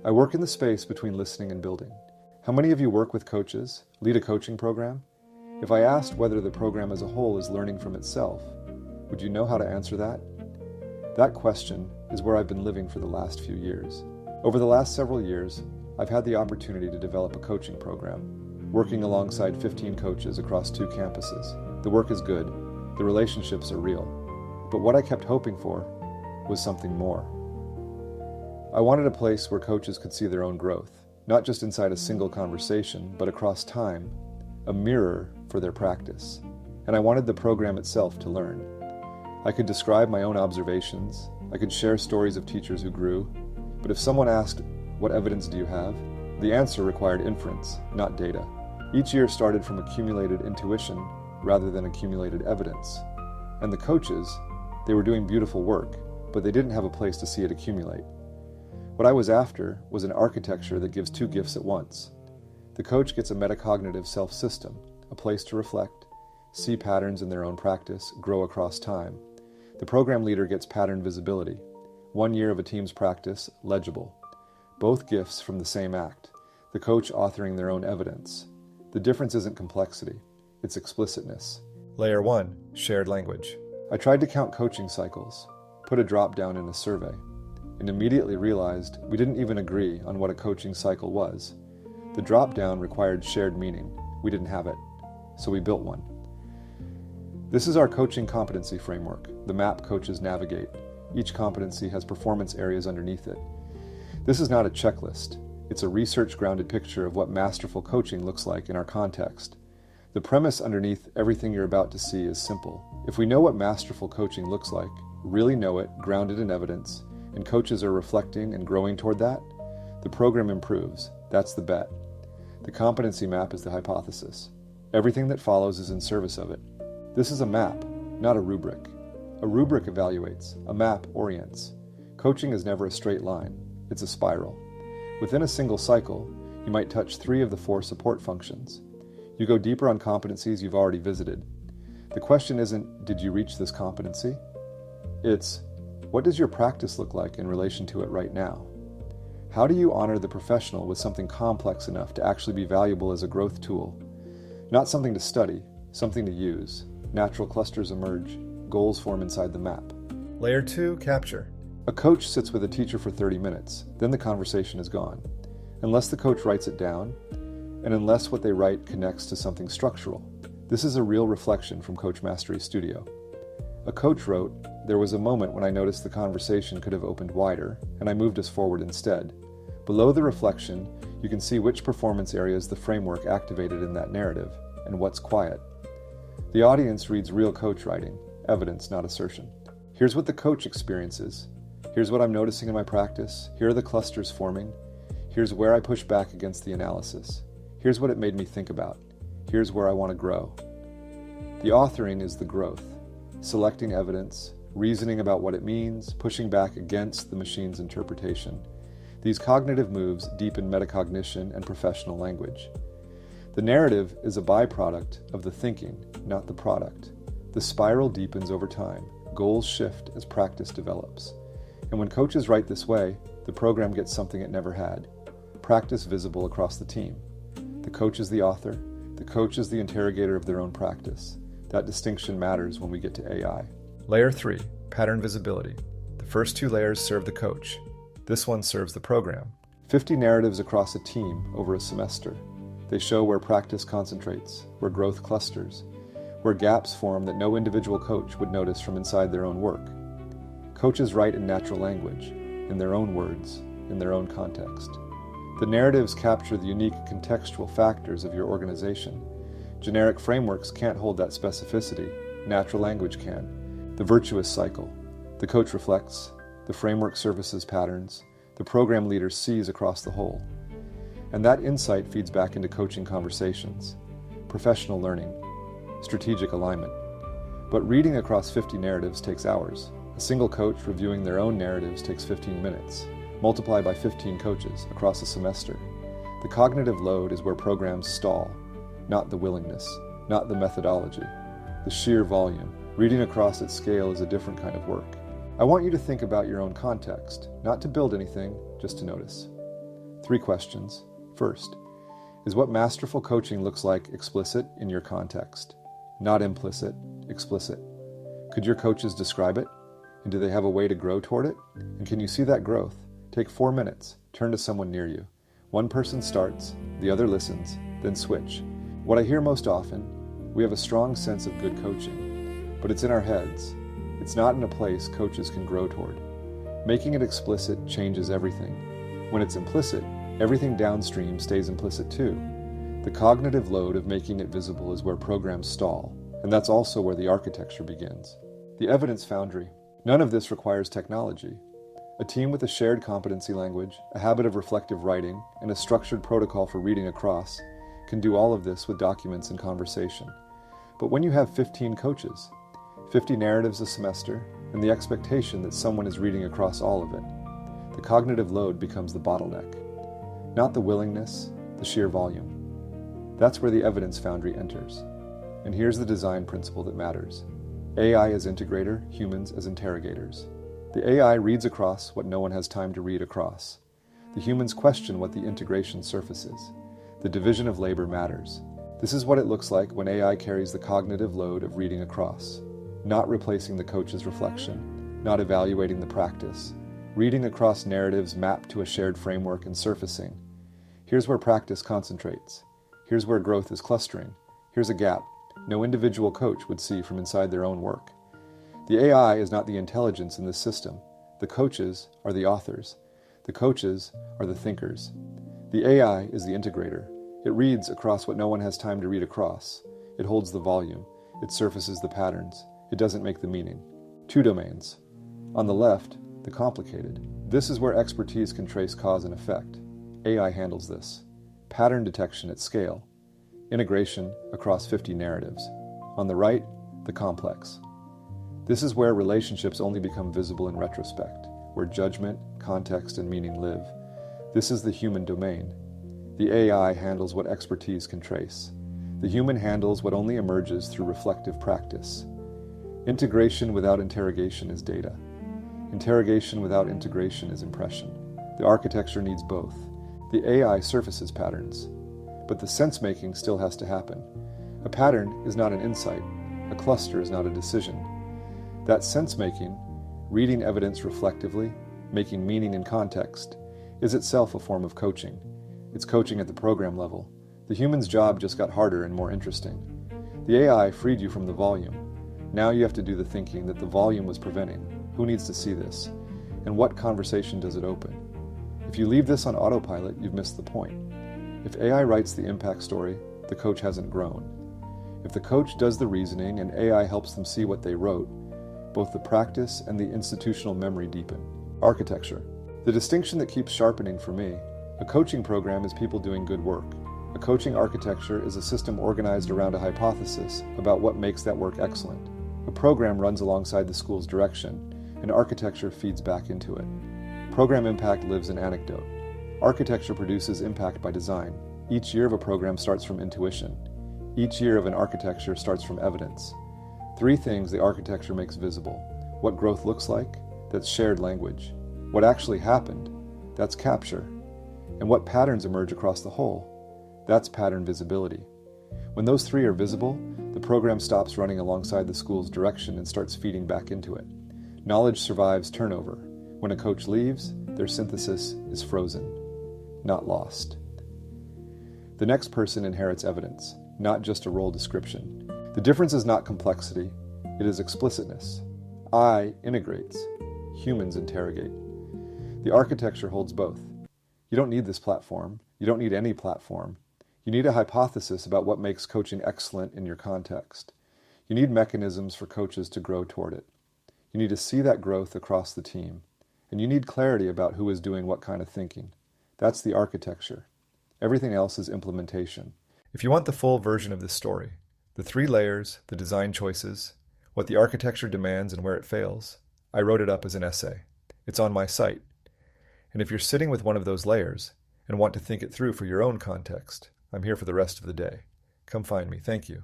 I work in the space between listening and building. How many of you work with coaches, lead a coaching program? If I asked whether the program as a whole is learning from itself, would you know how to answer that? That question is where I've been living for the last few years. Over the last several years, I've had the opportunity to develop a coaching program, working alongside 15 coaches across 2 campuses. The work is good, the relationships are real, but what I kept hoping for was something more. I wanted a place where coaches could see their own growth, not just inside a single conversation, but across time, a mirror for their practice. And I wanted the program itself to learn. I could describe my own observations, I could share stories of teachers who grew, but if someone asked, "What evidence do you have?" the answer required inference, not data. Each year started from accumulated intuition rather than accumulated evidence. And the coaches, they were doing beautiful work, but they didn't have a place to see it accumulate. What I was after was an architecture that gives 2 gifts at once. The coach gets a metacognitive self-system, a place to reflect, see patterns in their own practice, grow across time. The program leader gets pattern visibility, 1 year of a team's practice, legible. Both gifts from the same act, the coach authoring their own evidence. The difference isn't complexity, it's explicitness. Layer 1, shared language. I tried to count coaching cycles, put a drop down in a survey, and immediately realized we didn't even agree on what a coaching cycle was. The drop down required shared meaning. We didn't have it, so we built one. This is our coaching competency framework, the map coaches navigate. Each competency has performance areas underneath it. This is not a checklist. It's a research-grounded picture of what masterful coaching looks like in our context. The premise underneath everything you're about to see is simple. If we know what masterful coaching looks like, really know it, grounded in evidence, and coaches are reflecting and growing toward that, the program improves. That's the bet. The competency map is the hypothesis. Everything that follows is in service of it. This is a map, not a rubric. A rubric evaluates, a map orients. Coaching is never a straight line, it's a spiral. Within a single cycle, you might touch 3 of the 4 support functions. You go deeper on competencies you've already visited. The question isn't, did you reach this competency? It's, what does your practice look like in relation to it right now? How do you honor the professional with something complex enough to actually be valuable as a growth tool? Not something to study, something to use. Natural clusters emerge, goals form inside the map. Layer 2, capture. A coach sits with a teacher for 30 minutes, then the conversation is gone. Unless the coach writes it down, and unless what they write connects to something structural. This is a real reflection from Coach Mastery Studio. A coach wrote, "There was a moment when I noticed the conversation could have opened wider, and I moved us forward instead." Below the reflection, you can see which performance areas the framework activated in that narrative, and what's quiet. The audience reads real coach writing, evidence, not assertion. Here's what the coach experiences. Here's what I'm noticing in my practice. Here are the clusters forming. Here's where I push back against the analysis. Here's what it made me think about. Here's where I want to grow. The authoring is the growth, selecting evidence, reasoning about what it means, pushing back against the machine's interpretation. These cognitive moves deepen metacognition and professional language. The narrative is a byproduct of the thinking, not the product. The spiral deepens over time. Goals shift as practice develops. And when coaches write this way, the program gets something it never had. Practice visible across the team. The coach is the author. The coach is the interrogator of their own practice. That distinction matters when we get to AI. Layer 3, pattern visibility. The first 2 layers serve the coach. This one serves the program. 50 narratives across a team over a semester. They show where practice concentrates, where growth clusters, where gaps form that no individual coach would notice from inside their own work. Coaches write in natural language, in their own words, in their own context. The narratives capture the unique contextual factors of your organization. Generic frameworks can't hold that specificity. Natural language can. The virtuous cycle. The coach reflects. The framework surfaces patterns. The program leader sees across the whole. And that insight feeds back into coaching conversations, professional learning, strategic alignment. But reading across 50 narratives takes hours. A single coach reviewing their own narratives takes 15 minutes. Multiply by 15 coaches across a semester. The cognitive load is where programs stall, not the willingness, not the methodology, the sheer volume. Reading across at scale is a different kind of work. I want you to think about your own context, not to build anything, just to notice. 3 questions. First, is what masterful coaching looks like explicit in your context? Not implicit, explicit. Could your coaches describe it? And do they have a way to grow toward it? And can you see that growth? Take 4 minutes. Turn to someone near you. One person starts, the other listens, then switch. What I hear most often, we have a strong sense of good coaching, but it's in our heads. It's not in a place coaches can grow toward. Making it explicit changes everything. When it's implicit, everything downstream stays implicit too. The cognitive load of making it visible is where programs stall, and that's also where the architecture begins. The Evidence Foundry. None of this requires technology. A team with a shared competency language, a habit of reflective writing, and a structured protocol for reading across can do all of this with documents and conversation. But when you have 15 coaches, 50 narratives a semester, and the expectation that someone is reading across all of it, the cognitive load becomes the bottleneck. Not the willingness, the sheer volume. That's where the Evidence Foundry enters. And here's the design principle that matters. AI as integrator, humans as interrogators. The AI reads across what no one has time to read across. The humans question what the integration surface is. The division of labor matters. This is what it looks like when AI carries the cognitive load of reading across. Not replacing the coach's reflection, not evaluating the practice. Reading across narratives mapped to a shared framework and surfacing. Here's where practice concentrates. Here's where growth is clustering. Here's a gap no individual coach would see from inside their own work. The AI is not the intelligence in this system. The coaches are the authors. The coaches are the thinkers. The AI is the integrator. It reads across what no one has time to read across. It holds the volume. It surfaces the patterns. It doesn't make the meaning. 2 domains. On the left, the complicated. This is where expertise can trace cause and effect. AI handles this. Pattern detection at scale. Integration across 50 narratives. On the right, the complex. This is where relationships only become visible in retrospect, where judgment, context, and meaning live. This is the human domain. The AI handles what expertise can trace. The human handles what only emerges through reflective practice. Integration without interrogation is data. Interrogation without integration is impression. The architecture needs both. The AI surfaces patterns, but the sense-making still has to happen. A pattern is not an insight. A cluster is not a decision. That sense-making, reading evidence reflectively, making meaning in context, is itself a form of coaching. It's coaching at the program level. The human's job just got harder and more interesting. The AI freed you from the volume. Now you have to do the thinking that the volume was preventing. Who needs to see this? And what conversation does it open? If you leave this on autopilot, you've missed the point. If AI writes the impact story, the coach hasn't grown. If the coach does the reasoning and AI helps them see what they wrote, both the practice and the institutional memory deepen. Architecture. The distinction that keeps sharpening for me, a coaching program is people doing good work. A coaching architecture is a system organized around a hypothesis about what makes that work excellent. A program runs alongside the school's direction, and architecture feeds back into it. Program impact lives in anecdote. Architecture produces impact by design. Each year of a program starts from intuition. Each year of an architecture starts from evidence. 3 things the architecture makes visible. What growth looks like, that's shared language. What actually happened, that's capture. And what patterns emerge across the whole, that's pattern visibility. When those 3 are visible, the program stops running alongside the school's direction and starts feeding back into it. Knowledge survives turnover. When a coach leaves, their synthesis is frozen, not lost. The next person inherits evidence, not just a role description. The difference is not complexity, it is explicitness. I integrates, humans interrogate. The architecture holds both. You don't need this platform. You don't need any platform. You need a hypothesis about what makes coaching excellent in your context. You need mechanisms for coaches to grow toward it. You need to see that growth across the team. And you need clarity about who is doing what kind of thinking. That's the architecture. Everything else is implementation. If you want the full version of this story, the 3 layers, the design choices, what the architecture demands and where it fails, I wrote it up as an essay. It's on my site. And if you're sitting with one of those layers and want to think it through for your own context, I'm here for the rest of the day. Come find me. Thank you.